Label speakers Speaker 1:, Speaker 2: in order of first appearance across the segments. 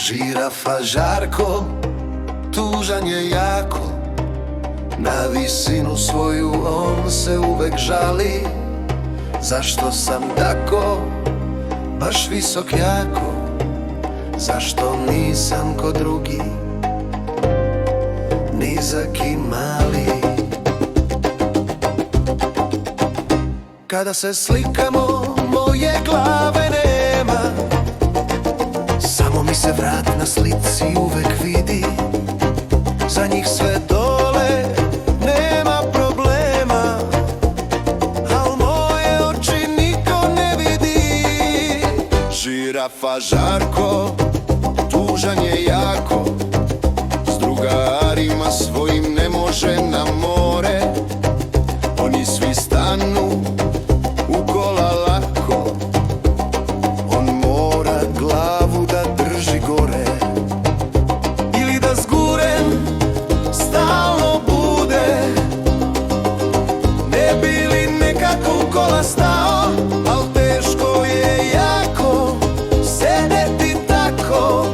Speaker 1: Žirafa Žarko, tužan je jako, na visinu svoju on se uvek žali. Zašto sam tako, baš visok jako, zašto nisam ko drugi, nizak i mali. Kada se slikamo, moje glave nema, samo mi se vrat na slici uvek vidi. Za njih sve dole nema problema, al moje oči niko ne vidi. Žirafa Žarko, tužan je jako, s drugarima svojim ne može na more. Oni svi stanu u kola lako, on mora glavu da drži gore. Ili da zguren stalno bude, ne bi li nekako u kola stao. Al teško je jako sedeti tako,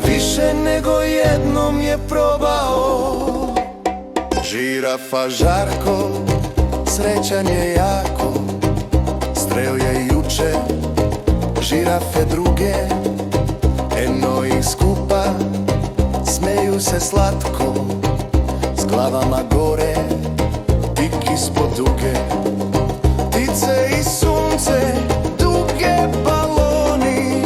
Speaker 1: više nego jednom je probao. Žirafa Žarko, srećan je jako, sreo je juče žirafe druge. Eno ih skupa, smeju se slatko, s glavama gore, tik ispod duge. Ptice i sunce, duge baloni,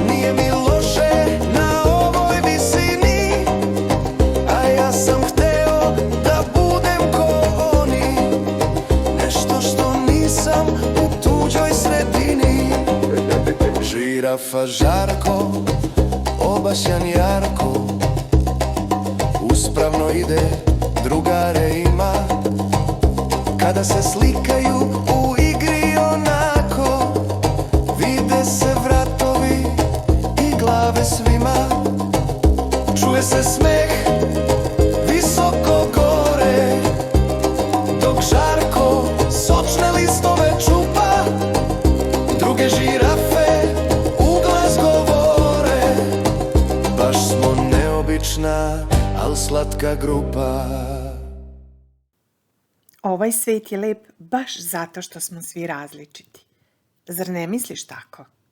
Speaker 1: nije mi loše na ovoj visini. A ja sam hteo da budem ko oni, nešto što nisam u tuđoj sredini. Žirafa Žarko, obašjan jarko, uspravno ide, drugare ima. Kada se slikaju u igri onako, vide se vratovi i glave svima. Čuje se smeh visoko gore, dok Žarko sočne listove čupa. Druge žirafe u glas govore, baš smo neobična, al slatka grupa.
Speaker 2: Ovaj svet je lep baš zato što smo svi različiti. Zar ne misliš tako?